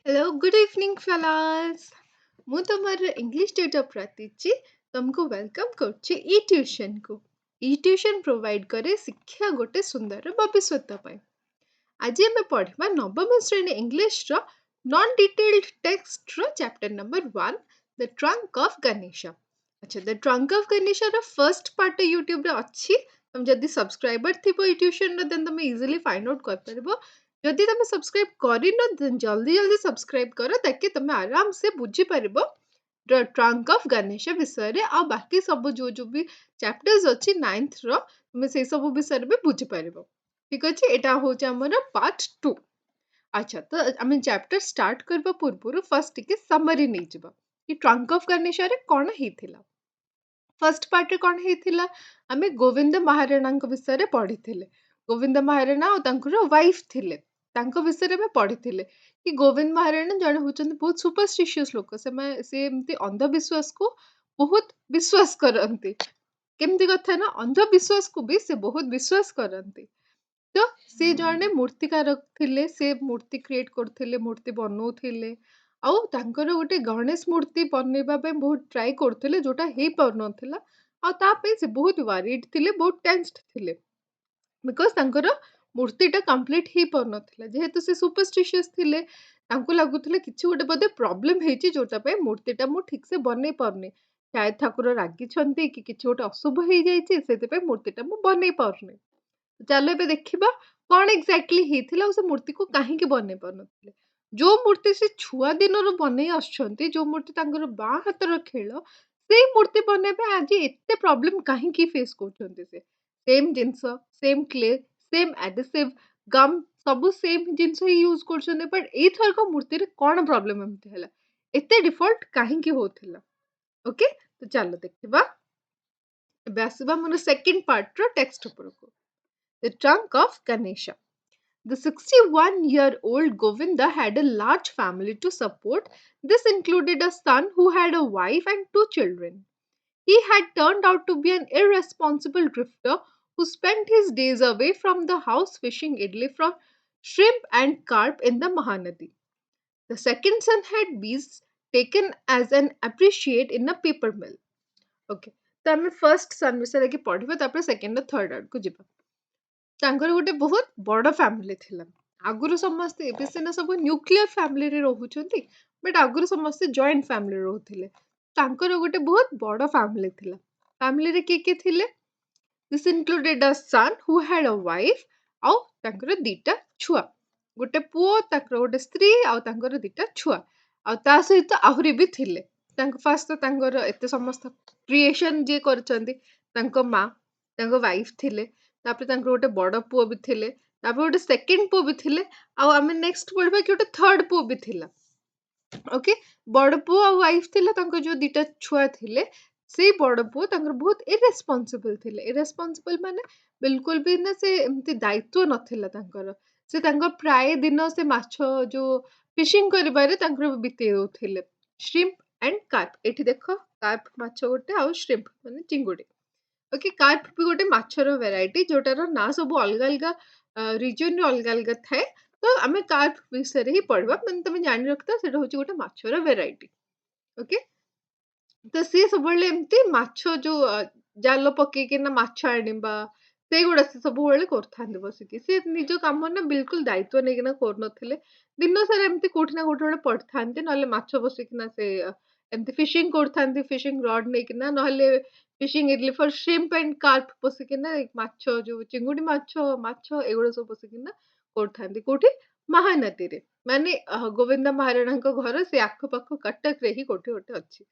Hello good evening fellas ମୁଁ ତମର English tutor ପ୍ରାତୀଚି ତମକୁ ୱେଲକମ୍ କରୁଛି ଇ ଟ୍ୟୁସନ୍ କୁ ଇ ଟ୍ୟୁସନ୍ ପ୍ରୋଭାଇଡ୍ କରେ ଶିକ୍ଷା ଗୋଟେ ସୁନ୍ଦର ଭବିଷ୍ୟତ ପାଇଁ। ଆଜି ଆମେ ପଢିବା ନବମ ଶ୍ରେଣୀ ଇଂଲିଶର ନନ୍ ଡିଟେଲ୍ଡ ଟେକ୍ସଟର chapter number 1 the trunk of Ganesh. ଆଚ୍ଛା ଦ ଟ୍ରଙ୍କ ଅଫ୍ ଗଣେଶର ଫର୍ଷ୍ଟ ପାର୍ଟ ୟୁଟ୍ୟୁବରେ ଅଛି। ତମେ ଯଦି ସବସ୍କ୍ରାଇबर ଥିବ ଇ ଟ୍ୟୁସନର ଦେନ୍ ତମେ ଇଜିଲି ଫାଇଣ୍ଡ ଆଉଟ୍ କରିପାରିବ। ଯଦି ତମେ ସବସ୍କ୍ରାଇବ କରିନ ଜଲ୍ଦି ଜଲ୍ଦି ସବସ୍କ୍ରାଇବ କର ତାକି ତମେ ଆରାମ ସେ ବୁଝିପାରିବ ଟ୍ରଙ୍କ ଅଫ୍ ଗଣେଶ ବିଷୟରେ ଆଉ ବାକି ସବୁ ଯୋଉ ବି ଚାପ୍ଟର୍ସ ଅଛି 9th ର ତମେ ସେଇ ସବୁ ବିଷୟରେ ବି ବୁଝିପାରିବ। ଠିକ ଅଛି ଏଇଟା ହଉଛି ଆମର ପାର୍ଟ 2। ଆଚ୍ଛା ତ ଆମେ ଚାପ୍ଟର ଷ୍ଟାର୍ଟ କରିବା ପୂର୍ବରୁ ଫାର୍ଷ୍ଟ ଟିକେ ସମରି ନେଇଯିବା କି ଟ୍ରଙ୍କ ଅଫ୍ ଗଣେଶରେ କଣ ହେଇଥିଲା। ଫର୍ଷ୍ଟ ପାର୍ଟରେ କଣ ହେଇଥିଲା ଆମେ ଗୋବିନ୍ଦ ମହାରାଣାଙ୍କ ବିଷୟରେ ପଢିଥିଲେ। ଗୋବିନ୍ଦ ମହାରାଣା ଆଉ ତାଙ୍କର ୱାଇଫ ଥିଲେ ତାଙ୍କ ବିଷୟରେ ଆମେ ପଢିଥିଲେ କି ଗୋବିନ୍ଦ ମହାରାଣା ଜଣେ ହଉଛନ୍ତି ବହୁତ ସୁପରଷ୍ଟିସିୟସ୍ ଲୋକ। ସେ ଏମିତି ଅନ୍ଧବିଶ୍ୱାସକୁ ବହୁତ ବିଶ୍ୱାସ କରନ୍ତି। କେମିତି କଥା ନା ଅନ୍ଧବିଶ୍ୱାସକୁ ବି ସେ ବହୁତ ବିଶ୍ୱାସ କରନ୍ତି। ତ ସେ ଜଣେ ମୂର୍ତ୍ତିକାର ଥିଲେ। ସେ ମୂର୍ତ୍ତି କ୍ରିଏଟ କରୁଥିଲେ ମୂର୍ତ୍ତି ବନଉଥିଲେ ଆଉ ତାଙ୍କର ଗୋଟେ ଗଣେଶ ମୂର୍ତ୍ତି ବନେଇବା ପାଇଁ ବହୁତ ଟ୍ରାଏ କରୁଥିଲେ ଯୋଉଟା ହେଇପାରୁନଥିଲା ଆଉ ତା ପାଇଁ ସେ ବହୁତ ୱାରିଡ୍ ଥିଲେ ବହୁତ ଟେନ୍ସଡ୍ ଥିଲେ ବିକଜ ତାଙ୍କର ମୂର୍ତ୍ତିଟା କମ୍ପ୍ଲିଟ ହେଇପାରୁନଥିଲା। ଯେହେତୁ ସେ ସୁପରଷ୍ଟିସିୟସ୍ ଥିଲେ ତାଙ୍କୁ ଲାଗୁଥିଲା କିଛି ଗୋଟେ ବୋଧେ ପ୍ରୋବ୍ଲେମ ହେଇଛି ଯୋଉଟା ପାଇଁ ମୂର୍ତ୍ତିଟା ମୁଁ ଠିକ ସେ ବନେଇ ପାରୁନି। शायद ଠାକୁର ରାଗିଛନ୍ତି କି କିଛି ଗୋଟେ ଅଶୁଭ ହେଇଯାଇଛି ସେଥିପାଇଁ ମୂର୍ତ୍ତିଟା ମୁଁ ବନେଇ ପାରୁନି। ଚାଲ ଏବେ ଦେଖିବା କଣ ଏକ୍ଜାକ୍ଟଲି ହେଇଥିଲା ଆଉ ସେ ମୂର୍ତ୍ତିକୁ କାହିଁକି ବନେଇ ପାରୁନଥିଲେ। ଯୋଉ ମୂର୍ତ୍ତି ସେ ଛୁଆ ଦିନରୁ ବନେଇ ଆସୁଛନ୍ତି ଯୋଉ ମୂର୍ତ୍ତି ତାଙ୍କର ବାଁ ହାତର ଖେଳ ସେଇ ମୂର୍ତ୍ତି ବନେଇବା ଆଜି ଏତେ ପ୍ରୋବ୍ଲେମ କାହିଁକି ଫେସ୍ କରୁଛନ୍ତି। ସେ ସେମ୍ ଜିନିଷ ସେମ୍ କ୍ଲେ ସେମ୍ ଆଡେସିଭ ଗମ୍ ସବୁ ସେମ୍ ଜିନିଷ ହିଁ ୟୁଜ କରୁଛନ୍ତି ବଟ୍ ଏଇଥରକ ମୂର୍ତ୍ତିରେ କଣ ପ୍ରୋବ୍ଲେମ ଏମିତି ହେଲା ଏତେ ଡିଫଲ୍ଟ କାହିଁକି ହଉଥିଲା। ଓକେ ତ ଚାଲ ଦେଖିବା। ଏବେ ଆସିବା ଆମର ସେକେଣ୍ଡ ପାର୍ଟର ଟେକ୍ସଟ ଉପରକୁ। The trunk of Ganesha. The 61-year-old Govinda had a large family to support. This included a son who had a wife and 2 children. He had turned out to be an irresponsible drifter who spent his days away from the house fishing idli from shrimp and carp in the Mahanadi. The second son had bees taken as an appreciate in a paper mill. Okay. तो ଆମେ first ସନ୍ ବିଷୟରେ କି ପଢିବା ତାପରେ second third ଆଡକୁ ଯିବା। ତାଙ୍କର ଗୋଟେ ବହୁତ ବଡ ଫ୍ୟାମିଲି ଥିଲା। ଆଗରୁ ସମସ୍ତେ ଏବେ ସିନା ସବୁ ନ୍ୟୁକ୍ଲିୟର ଫ୍ୟାମିଲିରେ ରହୁଛନ୍ତି ବଟ୍ ଆଗରୁ ସମସ୍ତେ ଜଏଣ୍ଟ ଫ୍ୟାମିଲି ରହୁଥିଲେ। ତାଙ୍କର ଗୋଟେ ବହୁତ ବଡ ଫ୍ୟାମିଲି ଥିଲା। ଫ୍ୟାମିଲିରେ କିଏ କିଏ ଥିଲେ? ଦିସ୍ ଇନକ୍ଲୁଡେଡ ଅ ସନ୍ ହୁ ହ୍ୟାଡ ଅ ୱାଇଫ ଆଉ ତାଙ୍କର ଦିଟା ଛୁଆ। ଗୋଟେ ପୁଅ ତାଙ୍କର ଗୋଟେ ସ୍ତ୍ରୀ ଆଉ ତାଙ୍କର ଦିଟା ଛୁଆ ଆଉ ତା ସହିତ ଆହୁରି ବି ଥିଲେ। ତାଙ୍କ ଫାଷ୍ଟ ତ ତାଙ୍କର ଏତେ ସମସ୍ତ କ୍ରିଏସନ ଯିଏ କରିଛନ୍ତି ତାଙ୍କ ମା ତାଙ୍କ ୱାଇଫ ଥିଲେ ତାପରେ ତାଙ୍କର ଗୋଟେ ବଡ ପୁଅ ବି ଥିଲେ ତାପରେ ଗୋଟେ ସେକେଣ୍ଡ ପୁଅ ବି ଥିଲେ ଆଉ ଆମେ ନେକ୍ସଟ ପଢିବା କି ଗୋଟେ ଥର୍ଡ ପୁଅ ବି ଥିଲା। ଓକେ ବଡ ପୁଅ ଆଉ ୱାଇଫ ଥିଲା ତାଙ୍କ ଯୋଉ ଦିଟା ଛୁଆ ଥିଲେ ସେଇ ବଡ ପୁଅ ତାଙ୍କର ବହୁତ ଇରେସ୍ପନ୍ସିବଲ ଥିଲେ। ଇରେସ୍ପନ୍ସିବଲ ମାନେ ବିଲକୁଲ ବି ନା ସେ ଏମିତି ଦାୟିତ୍ୱ ନଥିଲା ତାଙ୍କର। ସେ ତାଙ୍କ ପ୍ରାୟ ଦିନ ସେ ମାଛ ଯୋଉ ଫିशिଂ କରିବାରେ ତାଙ୍କର ବିତେଇ ଦଉଥିଲେ। ଶ୍ରିମ୍ପ ଆଣ୍ଡ କାର୍ପ ଏଠି ଦେଖ କାର୍ପ ମାଛ ଗୋଟେ ଆଉ ଶ୍ରିମ୍ପ ମାନେ ଚିଙ୍ଗୁଡି। ଓକେ କାର୍ପ ବି ଗୋଟେ ମାଛର ଭେରାଇଟି ଯୋଉଟାର ନାଁ ସବୁ ଅଲଗା ଅଲଗା ରିଜନରେ ଅଲଗା ଅଲଗା ଥାଏ। ତ ଆମେ କାର୍ପ ବିଷୟରେ ହିଁ ପଢିବା ମାନେ ତମେ ଜାଣି ରଖିଥାଅ ସେଟା ହଉଛି ଗୋଟେ ମାଛର ଭେରାଇଟି। ଓକେ ତ ସିଏ ସବୁବେଳେ ଏମିତି ମାଛ ଯୋଉ ଜାଲ ପକେଇକିନା ମାଛ ଆଣିବା ସେଇଗୁଡା ସେ ସବୁବେଳେ କରୁଥାନ୍ତି ବସିକି। ସେ ନିଜ କାମ ନା ବିଲକୁଲ ଦାୟିତ୍ୱ ନେଇକିନା କରୁନଥିଲେ। ଦିନ ସାରା ଏମିତି କୋଉଠି ନା କୋଉଠି ଗୋଟେ ପଡିଥାନ୍ତି ନହେଲେ ମାଛ ବସିକିନା ସେ ଏମିତି ଫିशिଂ କରୁଥାନ୍ତି ଫିशिଂ ରଡ୍ ନେଇକିନା ନହେଲେ ଫିशिଂ ଇଡଲି ଫର ଶ୍ରିମ୍ପ ଆଣ୍ଡ କାର୍ପ ବସିକିନା ମାଛ ଯୋଉ ଚିଙ୍ଗୁଡି ମାଛ ମାଛ ଏଗୁଡା ସବୁ ବସିକିନା କରୁଥାନ୍ତି କୋଉଠି ମହାନଦୀରେ ମାନେ ଗୋବିନ୍ଦ ମହାରାଣାଙ୍କ ଘର ସେ ଆଖପାଖ କଟକରେ ହିଁ କୋଉଠି ଗୋଟେ ଅଛି।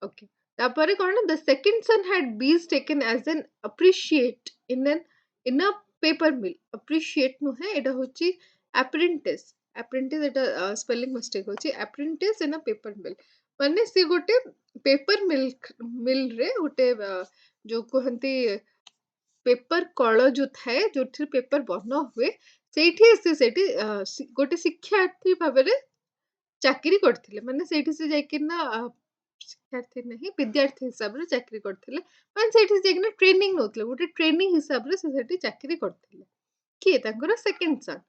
ଓକେ ତାପରେ କଣ the second son had been taken as an appreciate in a paper mill. Appreciate ନୁହେଁ ଏଇଟା ହଉଛି ଆପ୍ରେଣ୍ଟିସ୍। ଆପ୍ରେଣ୍ଟିସ୍ ଏଟା ସ୍ପେଲିଂ ମିଷ୍ଟେକ୍ ଅଛି। Apprentice in a paper mill ମାନେ ସେ ଗୋଟେ ପେପର ମିଲରେ ଗୋଟେ ଯୋଉ କୁହନ୍ତି ପେପର କଳ ଯୋଉ ଥାଏ ଯୋଉଥିରେ ପେପର ବନା ହୁଏ ସେଇଠି ସେ ସେଇଠି ଗୋଟେ ଶିକ୍ଷାର୍ଥୀ ଭାବରେ ଚାକିରି କରିଥିଲେ। ମାନେ ସେଇଠି ସେ ଯାଇକିନା ଶିକ୍ଷାର୍ଥୀ ନାହିଁ ବିଦ୍ୟାର୍ଥୀ ହିସାବରେ ଚାକିରି କରିଥିଲେ। ମାନେ ସେଇଠି ଯାଇକିନା ଟ୍ରେନିଂ ନଉଥିଲେ ଗୋଟେ ଟ୍ରେନିଂ ହିସାବରେ ସେ ସେଠି ଚାକିରି କରିଥିଲେ। କିଏ ତାଙ୍କର second son.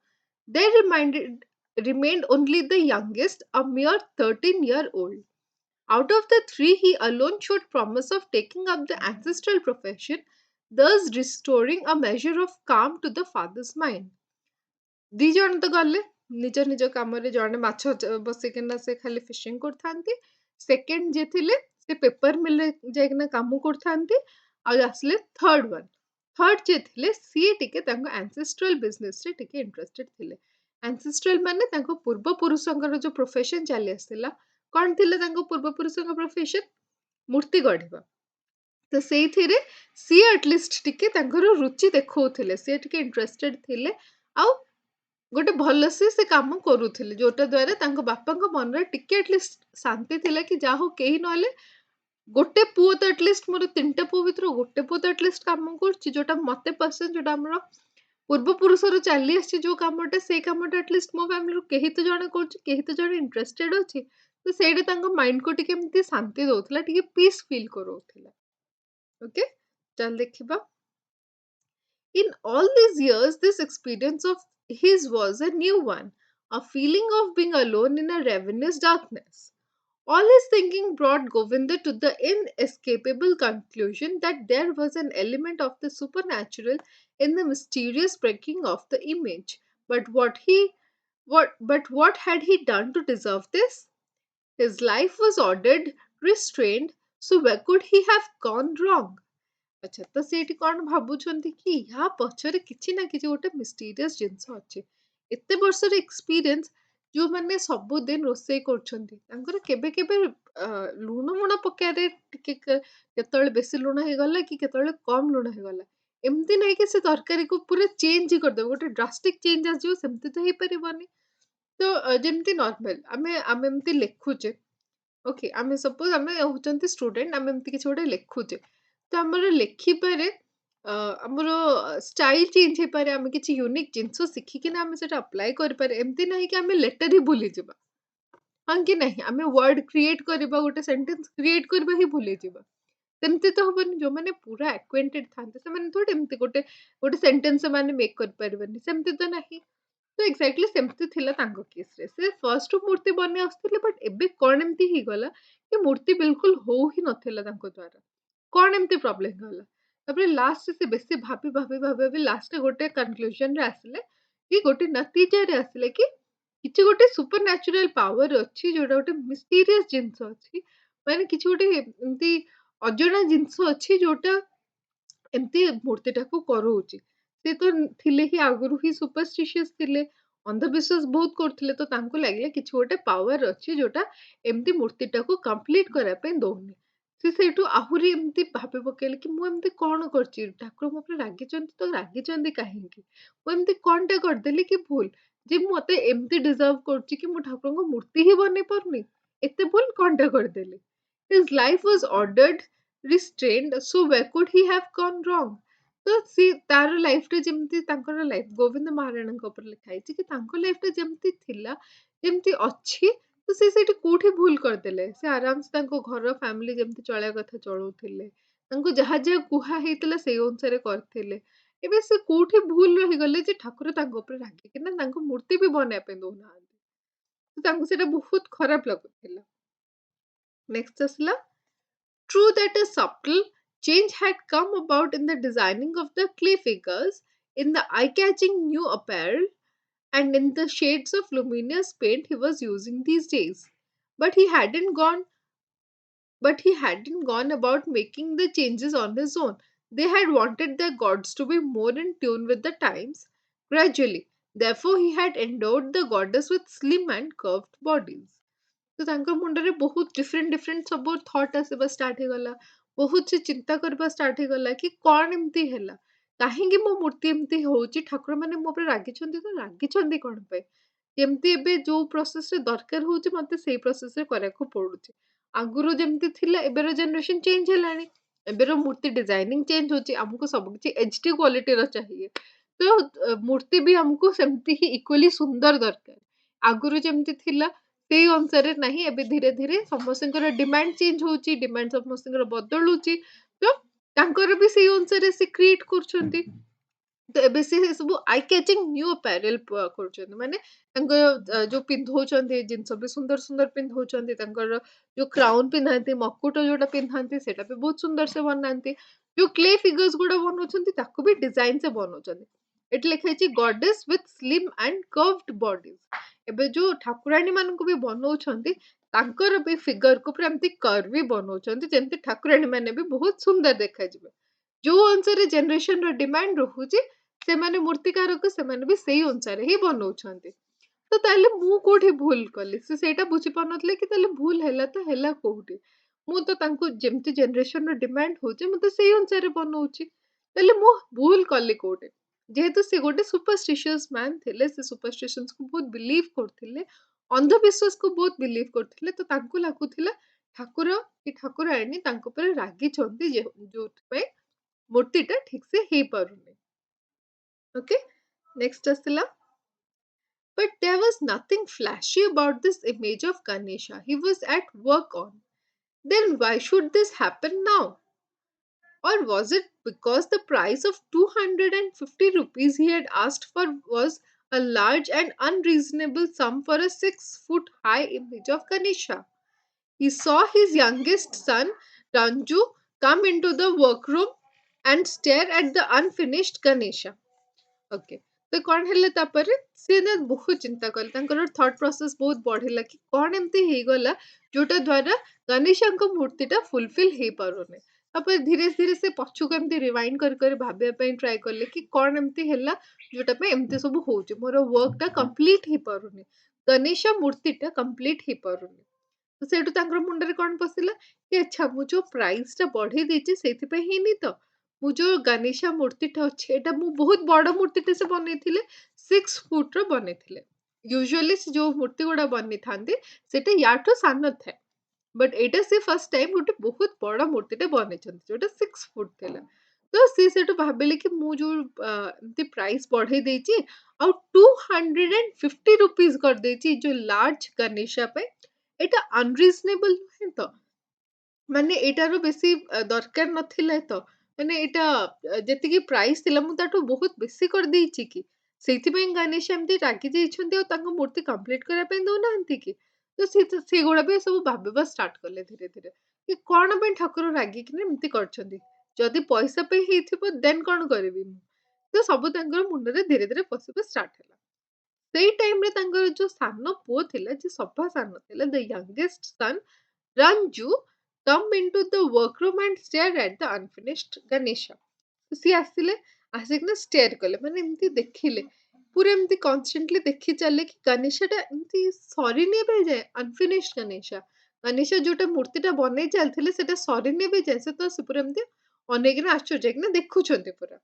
They remained remained only the youngest, a mere 13-year-old. Out of the three, he alone showed promise of taking up the ancestral profession, thus restoring a measure of calm to the father's mind. ଦି ଜଣ ତ ଗଲେ ନିଜ ନିଜ କାମରେ, ଜଣେ ମାଛ ବସିକିନା ସେ ଖାଲି ଫିସିଂ କରୁଥାନ୍ତି, ସେକେଣ୍ଡ ଯିଏ ଥିଲେ ସେ ପେପର ମିଲରେ ଯାଇକିନା କାମ କରୁଥାନ୍ତି, ଆଉ ଆସିଲେ ଥର୍ଡ ୱାନ୍। ଥର୍ଡ ଯିଏ ଥିଲେ ସିଏ ଟିକେ ତାଙ୍କ ଆନସେଷ୍ଟ୍ରାଲ ବିଜନେସରେ ଟିକେ ଇଣ୍ଟରେଷ୍ଟେଡ ଥିଲେ। ଆନସେଷ୍ଟ୍ରାଲ ମାନେ ତାଙ୍କ ପୂର୍ବପୁରୁଷଙ୍କର ଯୋଉ ପ୍ରୋଫେସନ ଚାଲି ଆସିଥିଲା, କଣ ଥିଲା ତାଙ୍କ ପୂର୍ବପୁରୁଷଙ୍କ ପ୍ରୋଫେସନ? ମୂର୍ତ୍ତି ଗଢିବା। ତ ସେଇଥିରେ ସିଏ ଆଟଲିଷ୍ଟ ଟିକେ ତାଙ୍କର ରୁଚି ଦେଖଉଥିଲେ, ସିଏ ଟିକେ ଇଣ୍ଟରେଷ୍ଟେଡ ଥିଲେ, ଆଉ ଗୋଟେ ଭଲସେ ସେ କାମ କରୁଥିଲେ, ଯୋଉଟା ଦ୍ୱାରା ତାଙ୍କ ବାପାଙ୍କ ମନରେ ଟିକେ ଆଟଲିଷ୍ଟ ଶାନ୍ତି ଥିଲା କି ଯାହା ହଉ କେହି ନହେଲେ ଗୋଟେ ପୁଅ ତ ଆଟଲିଷ୍ଟ, ମୋର 3ଟା ପୁଅ ଭିତରୁ ଗୋଟେ ପୁଅ ତ ଆଟଲିଷ୍ଟ କାମ କରୁଛି ଯୋଉଟା ମତେ ପସନ୍ଦ, ଯୋଉଟା ଆମର ପୂର୍ବପୁରୁଷରୁ ଚାଲି ଆସିଛି ଯୋଉ କାମଟା, ସେଇ କାମଟା ଆଟଲିଷ୍ଟ ମୋ ଫ୍ୟାମିଲିରୁ କେହି ତ ଜଣେ କରୁଛି, କେହି ତ ଜଣେ ଇଣ୍ଟରେଷ୍ଟେଡ ଅଛି। ତ ସେଇଟା ତାଙ୍କ ମାଇଣ୍ଡକୁ ଟିକେ ଏମିତି ଶାନ୍ତି ଦଉଥିଲା, ଟିକେ ପିସ୍ ଫିଲ୍ କରଉଥିଲା। ଓକେ, ଚାଲ ଦେଖିବା। In all these years, this experience of his was a new one, a feeling of being alone in a ravenous darkness. All his thinking brought Govinda to the inescapable conclusion that there was an element of the supernatural in the mysterious breaking of the image. But what had he done to deserve this? His life was ordered, restrained, so where could he have gone wrong? ଆଚ୍ଛା, ତ ସେ ଏଠି କଣ ଭାବୁଛନ୍ତି କି ୟା ପଛରେ କିଛି ନା କିଛି ଗୋଟେ ମିଷ୍ଟେରିୟସ୍ ଜିନିଷ ଅଛି। ଏତେ ବର୍ଷର ଏକ୍ସପିରିଏନ୍ସ, ଯୋଉମାନେ ସବୁଦିନ ରୋଷେଇ କରୁଛନ୍ତି, ତାଙ୍କର କେବେ କେବେ ଲୁଣ ମୁଣ ପକାଇବାରେ ଟିକେ କେତେବେଳେ ବେଶୀ ଲୁଣ ହେଇଗଲା କି କେତେବେଳେ କମ୍ ଲୁଣ ହେଇଗଲା, ଏମିତି ନାହିଁ କି ସେ ତରକାରୀକୁ ପୁରା ଚେଞ୍ଜ ହିଁ କରିଦେବ, ଗୋଟେ ଡ୍ରାଷ୍ଟିକ ଚେଞ୍ଜ ଆସିଯିବ, ସେମିତି ତ ହେଇପାରିବନି। ତ ଯେମିତି ନର୍ମାଲ ଆମେ ଆମେ ଏମିତି ଲେଖୁଛେ, ଓକେ, ଆମେ ସପୋଜ ଆମେ ହଉଛନ୍ତି ଷ୍ଟୁଡେଣ୍ଟ, ଆମେ ଏମିତି କିଛି ଗୋଟେ ଲେଖୁଛେ, ତ ଆମର ଲେଖିବାରେ ଆମର ଷ୍ଟାଇଲ ଚେଞ୍ଜ ହେଇପାରେ, ଆମେ କିଛି ୟୁନିକ୍ ଜିନିଷ ଶିଖିକିନା ଆମେ ସେଟା ଆପ୍ଲାଏ କରିପାରେ, ଏମିତି ନାହିଁ କି ଆମେ ଲେଟର ହିଁ ଭୁଲିଯିବା। ହଁ କି ନାହିଁ, ଆମେ ୱାର୍ଡ କ୍ରିଏଟ କରିବା, ଗୋଟେ ସେଣ୍ଟେନ୍ସ କ୍ରିଏଟ କରିବା ହିଁ ଭୁଲିଯିବା, ସେମିତି ତ ହବନି। ଯୋଉମାନେ ପୁରା ଆକ୍ୱେଣ୍ଟେଡ ଥାନ୍ତି ସେମାନେ ଥୋଡି ଏମିତି ଗୋଟେ ଗୋଟେ ସେଣ୍ଟେନ୍ସ ସେମାନେ ମେକ୍ କରିପାରିବେନି, ସେମିତି ତ ନାହିଁ। ତ ଏକ୍ସାକ୍ଟଲି ସେମିତି ଥିଲା ତାଙ୍କ କେସରେ, ସେ ଫର୍ଷ୍ଟରୁ ମୂର୍ତ୍ତି ବନେଇ ଆସୁଥିଲେ, ବଟ୍ ଏବେ କଣ ଏମିତି ହେଇଗଲା କି ମୂର୍ତ୍ତି ବିଲକୁଲ ହଉ ହିଁ ନଥିଲା ତାଙ୍କ ଦ୍ୱାରା, କଣ ଏମିତି ପ୍ରୋବ୍ଲେମ ହେଲା। ତାପରେ ଲାଷ୍ଟ ସେ ବେଶୀ ଭାବି ଭାବି ଭାବି ଭାବି ଲାଷ୍ଟରେ ଗୋଟେ କନକ୍ଲୁଜନରେ ଆସିଲେ, କି ଗୋଟେ ନତିଜାରେ ଆସିଲେ କି କିଛି ଗୋଟେ ସୁପର ନ୍ୟାଚୁରାଲ ପାୱାର ଅଛି, ଯୋଉଟା ଗୋଟେ ମିଷ୍ଟେରିୟସ୍ ଜିନିଷ ଅଛି, ମାନେ କିଛି ଗୋଟେ ଏମିତି ଅଜଣା ଜିନିଷ ଅଛି ଯୋଉଟା ଏମିତି ମୂର୍ତ୍ତିଟାକୁ କରଉଛି। ସେ ତ ଥିଲେ ହିଁ ଆଗରୁ ହିଁ ସୁପରଷ୍ଟିସିୟସ୍ ଥିଲେ, ଅନ୍ଧବିଶ୍ୱାସ ବହୁତ କରୁଥିଲେ, ତ ତାଙ୍କୁ ଲାଗିଲା କିଛି ଗୋଟେ ପାୱାର ଅଛି ଯୋଉଟା ଏମିତି ମୂର୍ତ୍ତିଟାକୁ କମ୍ପ୍ଲିଟ କରିବା ପାଇଁ ଦଉନି। ସେ ସେଇଠୁ ଆହୁରି ଏମିତି ଭାବି ପକେଇଲେ କି ମୁଁ ଏମିତି କଣ କରିଛି, ଠାକୁର ମୋ ଉପରେ ରାଗିଛନ୍ତି ତ ରାଗିଛନ୍ତି କାହିଁକି, ମୁଁ ଏମିତି କଣଟା କରିଦେଲି କି ଭୁଲ, ଯେ ମୁଁ ମତେ ଏମିତି ଡିଜର୍ଭ କରୁଛି କି ମୁଁ ଠାକୁରଙ୍କ ମୂର୍ତ୍ତି ହିଁ ବନେଇ ପାରୁନି, ଏତେ ଭୁଲ କଣଟା କରିଦେଲି। His life was ordered, restrained, so where could he have gone wrong? ତ ସେ ତାର ଲାଇଫରେ ଯେମିତି ତାଙ୍କର ଲାଇଫ ଗୋବିନ୍ଦ ମହାରାଣାଙ୍କ ଉପରେ ଲେଖା ହେଇଛି କି ତାଙ୍କ ଲାଇଫଟା ଯେମିତି ଥିଲା, ଯେମିତି ଅଛି, ତ ସେ ସେଇଠି କୋଉଠି ଭୁଲ କରିଦେଲେ। ସେ ଆରାମସେ ତାଙ୍କ ଘର ଫ୍ୟାମିଲି ଯେମିତି ଚଳେଇବା କଥା ଚଳଉଥିଲେ, ତାଙ୍କୁ ଯାହା ଯାହା କୁହା ହେଇଥିଲା ସେଇ ଅନୁସାରେ କରିଥିଲେ। ଏବେ ସେ କୋଉଠି ଭୁଲ ରହିଗଲେ ଯେ ଠାକୁର ତାଙ୍କ ଉପରେ ରାଗିକିନା ତାଙ୍କ ମୂର୍ତ୍ତି ବି ବନେଇବା ପାଇଁ ଦଉନାହାନ୍ତି, ତ ତାଙ୍କୁ ସେଇଟା ବହୁତ ଖରାପ ଲାଗୁଥିଲା। ନେକ୍ସଟ ଆସିଲା, true that a subtle change had come about in the designing of the clay figures, in the eye-catching new apparel, and in the shades of luminous paint he was using these days. But he hadn't gone but he hadn't gone about making the changes on his own. They had wanted their gods to be more in tune with the times gradually. Therefore, he had endowed the goddess with slim and curved bodies. ତ ତାଙ୍କ ମୁଣ୍ଡରେ ବହୁତ different different ସବୁ thought ଆସିବା start ହେଇଗଲା, ବହୁତ ସେ ଚିନ୍ତା କରିବା ଷ୍ଟାର୍ଟ ହେଇଗଲା କି କଣ ଏମିତି ହେଲା, କାହିଁକି ମୋ ମୂର୍ତ୍ତି ଏମିତି ହଉଛି, ଠାକୁର ମାନେ ମୋ ଉପରେ ରାଗିଛନ୍ତି ତ ରାଗିଛନ୍ତି କଣ ପାଇଁ, ଯେମିତି ଏବେ ଯୋଉ ପ୍ରୋସେସରେ ଦରକାର ହଉଛି ମତେ ସେଇ ପ୍ରୋସେସରେ କରିବାକୁ ପଡୁଛି। ଆଗରୁ ଯେମିତି ଥିଲା, ଏବେର ଜେନେରେସନ ଚେଞ୍ଜ ହେଲାଣି, ଏବେର ମୂର୍ତ୍ତି ଡିଜାଇନିଂ ଚେଞ୍ଜ ହଉଛି, ଆମକୁ ସବୁ କିଛି HD କ୍ୱାଲିଟିର ଚାହିଏ, ତ ମୂର୍ତ୍ତି ବି ଆମକୁ ସେମିତି ହିଁ ଇକ୍ୱାଲି ସୁନ୍ଦର ଦରକାର। ଆଗରୁ ଯେମିତି ଥିଲା ସେଇ ଅନୁସାରେ ନାହିଁ, ଏବେ ଧୀରେ ଧୀରେ ସମସ୍ତଙ୍କର ଡିମାଣ୍ଡ ଚେଞ୍ଜ ହଉଛି, ଡିମାଣ୍ଡ ସମସ୍ତଙ୍କର ବଦଳୁଛି, ତ ତାଙ୍କର ବି ସେଇ ଅନୁସାରେ ସେ କ୍ରିଏଟ କରୁଛନ୍ତି। ତ ଏବେ ସେ ସବୁ ଆଇ କ୍ୟାଚିଂ ନ୍ୟୁ apparel କରୁଛନ୍ତି ମାନେ ତାଙ୍କର ଯୋଉ ପିନ୍ଧଉଛନ୍ତି ଜିନିଷ ବି ସୁନ୍ଦର ସୁନ୍ଦର ପିନ୍ଧଉଛନ୍ତି ତାଙ୍କର ଯୋଉ କ୍ରାଉନ ପିନ୍ଧାନ୍ତି ମକୁଟ ଯୋଉଟା ପିନ୍ଧାନ୍ତି ସେଇଟା ବି ବହୁତ ସୁନ୍ଦର ସେ ବନାନ୍ତି ଯୋଉ କ୍ଲେ ଫିଗର୍ସ ଗୁଡା ବନଉଛନ୍ତି ତାକୁ ବି ଡିଜାଇନ ସେ ବନଉଛନ୍ତି ଏଠି ଲେଖା ହେଇଛି goddess with slim and curved bodies ଏବେ ଯୋଉ ଠାକୁରାଣୀ ମାନଙ୍କୁ ବି ବନଉଛନ୍ତି ତାଙ୍କର ବି ଫିଗର କୁ ପୁରା ଏମିତି କର୍ଭି ବନଉଛନ୍ତି ଯେମିତି ଠାକୁରାଣୀ ମାନେ ବି ବହୁତ ସୁନ୍ଦର ଦେଖାଯିବେ ଯୋଉ ଅନୁସାରେ ଜେନେରେସନ ର ଡିମାଣ୍ଡ ରହୁଛି ସେମାନେ ମୂର୍ତ୍ତିକାରକୁ ସେମାନେ ବି ସେଇ ଅନୁସାରେ ହିଁ ବନଉଛନ୍ତି ତ ତାହେଲେ ମୁଁ କୋଉଠି ଭୁଲ କଲି ସେ ସେଇଟା ବୁଝିପାରୁନଥିଲେ କି ତାହେଲେ ଭୁଲ ହେଲା ତ ହେଲା କୋଉଠି ମୁଁ ତ ତାଙ୍କୁ ଯେମିତି ଜେନେରେସନ ର ଡିମାଣ୍ଡ ହଉଛି ମୁଁ ତ ସେଇ ଅନୁସାରେ ବନଉଛି ତାହେଲେ ମୁଁ ଭୁଲ କଲି କୋଉଠି ଯେହେତୁ ସେ ଗୋଟେ ସୁପରଷ୍ଟିସିୟସ୍ ମ୍ୟାନ୍ ଥିଲେ ସେ ସୁପରଷ୍ଟିସନ୍ସ କୁ ବହୁତ ବିଲିଭ କରୁଥିଲେ ଅନ୍ଧବିଶ୍ୱାସକୁ ବହୁତ ବିଲିଭ କରୁଥିଲେ ତ ତାଙ୍କୁ ଲାଗୁଥିଲା ଠାକୁର କି ଠାକୁରାଣୀ ତାଙ୍କ ଉପରେ ରାଗିଛନ୍ତି ଯୋଉଥିପାଇଁ ମୂର୍ତ୍ତିଟା ଠିକ ସେ ହେଇପାରୁନି ଓକେ ନେକ୍ସଟ ଆସିଲା but there was nothing flashy about this image of Ganesha he was at work on. Then why should this happen now? Or was it because the price of 250 rupees he had asked for was a large and unreasonable sum for a 6 foot high image of Ganesha? He saw his youngest son, Ranju, come into the workroom and stare at the unfinished Ganesha. Okay तो कौन हेले तापर से ना बहुत चिंता कले तांकर थॉट प्रोसेस बहुत बढ़िला कि कौन एमती ହେଇଗଲା जोटा द्वारा गणेशଙ୍କ मूर्तिटा फुलफिल ହେଇ ପାରୁନି ତାପରେ ଧୀରେ ଧୀରେ ସେ ପଛକୁ ଏମତି ରିୱାଇଣ୍ଡ କରି କରି ଭାବିବା ପାଇଁ ଟ୍ରାଏ କଲେ କି କଣ ଏମତି ହେଲା ଯୋଟା ପାଇଁ ଏମତି ସବୁ ହଉଛି ମୋର ୱାର୍କଟା କମ୍ପ୍ଲିଟ ହେଇ ପାରୁନି ଗଣେଶ ମୂର୍ତ୍ତିଟା କମ୍ପ୍ଲିଟ ହେଇ ପାରୁନି ତ ସେଇଠୁ ତାଙ୍କର ମୁଣ୍ଡରେ କଣ ପଶିଲା କି ଆଚ୍ଛା ମୁଁ ଯୋଉ ପ୍ରାଇସଟା ବଢେଇ ଦେଇଛି ସେଇଥିପାଇଁ ହେଇନି ତ ମୁଁ ଯୋଉ ଗଣେଶ ମୂର୍ତ୍ତିଟା ଅଛି ଏଇଟା ମୁଁ ବହୁତ ବଡ ମୂର୍ତ୍ତିଟେ ସେ ବନେଇଥିଲେ 6 ଫୁଟର ବନେଇଥିଲେ ୟୁଜୁଆଲି ସେ ଯୋଉ ମୂର୍ତ୍ତି ଗୁଡା ବନେଇଥାନ୍ତି ସେଟା ୟାଠୁ ସାନ ଥାଏ ବଟ୍ ଏଇଟା ସେ ଫାର୍ଷ୍ଟ ଟାଇମ ଗୋଟେ ବହୁତ ବଡ ମୂର୍ତ୍ତିଟେ ବନେଇଛନ୍ତି ଯୋଉଟା 6 ଫୁଟ ଥିଲା ତ ସେ ସେଠୁ ଭାବିଲେ କି ମୁଁ ଯୋଉ ଏମତି ପ୍ରାଇସ୍ ବଢେଇ ଦେଇଛି ଆଉ 250 rupees କରିଦେଇଛି ଯୋଉ ଲାର୍ଜ ଗଣେଶ ପାଇଁ ଏଇଟା ଅନରିଜନେବଲ ନୁହେଁ ତ ମାନେ ଏଇଟାର ବେଶୀ ଦରକାର ନଥିଲା ତ ମାନେ ଏଇଟା ଯେତିକି ପ୍ରାଇସ୍ ଥିଲା ମୁଁ ତାଠୁ ବହୁତ ବେଶୀ କରିଦେଇଛି କି ସେଇଥିପାଇଁ ଗଣେଶ ଏମିତି ରାଗି ଯାଇଛନ୍ତି ଆଉ ତାଙ୍କ ମୂର୍ତ୍ତି କମ୍ପ୍ଲିଟ କରିବା ପାଇଁ ଦଉନାହାନ୍ତି କି ତ ସେଗୁଡା ବି ସବୁ ଭାବିବା ଷ୍ଟାର୍ଟ କଲେ ଧୀରେ ଧୀରେ କି କଣ ପାଇଁ ଠାକୁର ରାଗିକିନା ଏମିତି କରିଛନ୍ତି ଯଦି ପଇସା ପାଇଁ ହେଇଥିବ ଦେନ୍ କଣ କରିବି ମୁଁ ତ ସବୁ ତାଙ୍କର ମୁଣ୍ଡରେ ଧୀରେ ଧୀରେ ପଶିବା ଷ୍ଟାର୍ଟ ହେଲା ସେଇ ଟାଇମରେ ତାଙ୍କର ଯୋଉ ସାନ ପୁଅ ଥିଲା ଯେ ସଭା ସାନ ଥିଲା ଦ youngest sun Ranju come into the workroom and stared at the unfinished Ganesha. ସିଏ ଆସିଲେ ଆସିକିନା ଷ୍ଟେୟାର କଲେ ମାନେ ଏମିତି ଦେଖିଲେ ପୁରା ଏମିତି କନଷ୍ଟାଣ୍ଟଲି ଦେଖି ଚାଲେ କି ଗଣେଶଟା ଏମିତି ସରିନି ଏବେ ଯାଏ ଅନଫିନିଶ୍ଡ ଗଣେଶ ଯୋଉଟା ମୂର୍ତ୍ତିଟା ବନେଇ ଚାଲିଥିଲେ ସେଟା ସରିନି ଏବେ ଯାଏ ସେ ତ ସେ ପୁରା ଏମିତି ଅନେଇକିନା ଆଶ୍ଚର୍ଯ୍ୟ ହେଇକିନା ଦେଖୁଛନ୍ତି ପୁରା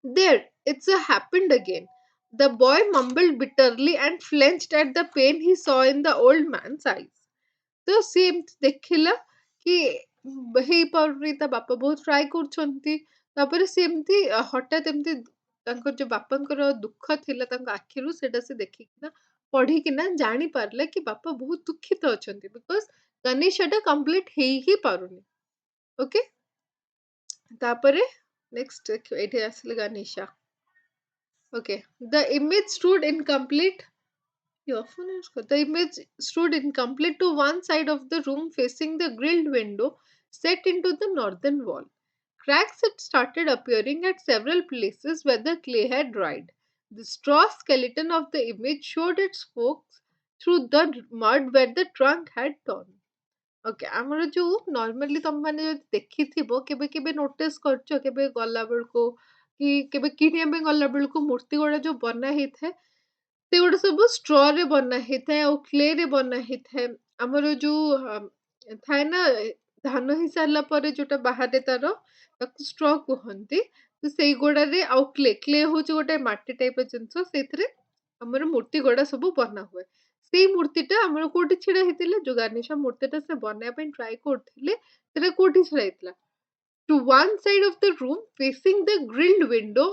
there it's a happened again the boy mumbled bitterly and flinched at the pain he saw in the old man's eyes ତ ସିଏ ଏମିତି ଦେଖିଲା କି ହେଇପାରୁନି ତା ବାପା ବହୁତ ଟ୍ରାଏ କରୁଛନ୍ତି ତାପରେ ସେ ଏମିତି ହଠାତ୍ ଏମିତି ତାଙ୍କର ଯୋଉ ବାପାଙ୍କର ଦୁଃଖ ଥିଲା ତାଙ୍କ ଆଖିରୁ ସେଇଟା ସେ ଦେଖିକିନା ପଢିକିନା ଜାଣି ପାରିଲା କି ବାପା ବହୁତ ଦୁଃଖିତ ଅଛନ୍ତି ବିକଜ ଗଣେଶଟା କମ୍ପ୍ଲିଟ ହେଇ ହିଁ ପାରୁନି ଓକେ ତାପରେ ନେକ୍ସଟ ଏଇଠି ଆସିଲେ Ganesh okay the image stood incomplete your phone is good. The image stood incomplete to one side of the room facing the grilled window set into the northern wall. Cracks had started appearing at several places where the clay had dried. The straw skeleton of the image showed its spokes through the mud where the trunk had torn. Okay ଆମର ଯୋଉ normally ତମମାନେ ଯଦି ଦେଖିଥିବ କେବେ କେବେ notice କରୁଛ କେବେ ଗଲା ବେଳକୁ କି କେବେ କିଣିବା ପାଇଁ ଗଲା ବେଳକୁ ମୂର୍ତ୍ତି ଗୁଡା ଯୋଉ ବନା ହେଇଥାଏ ସେଗୁଡା ସବୁ ଷ୍ଟ୍ରରେ ବନା ହେଇଥାଏ ଆଉ କ୍ଲେରେ ବନା ହେଇଥାଏ ଆମର ଯୋଉ ଥାଏ ନା ଧାନ ହେଇସାରିଲା ପରେ ଯୋଉଟା ବାହାରେ ତାର ତାକୁ ଷ୍ଟ୍ର କୁହନ୍ତି ତ ସେଇଗୁଡାରେ ଆଉ କ୍ଲେ ହଉଛି ଗୋଟେ ମାଟି ଟାଇପ ର ଜିନିଷ ସେଇଥିରେ ଆମର ମୂର୍ତ୍ତି ଗୁଡା ସବୁ ବନା ହୁଏ ସେଇ ମୂର୍ତ୍ତିଟା ଆମର କୋଉଠି ଛିଡା ହେଇଥିଲା ଯୋଉ ଗାର୍ନିଶା ମୂର୍ତ୍ତିଟା ସେ ବନେଇବା ପାଇଁ ଟ୍ରାଏ କରୁଥିଲେ ସେଟା କୋଉଠି ଛିଡା ହେଇଥିଲା to one side of the room facing the grilled window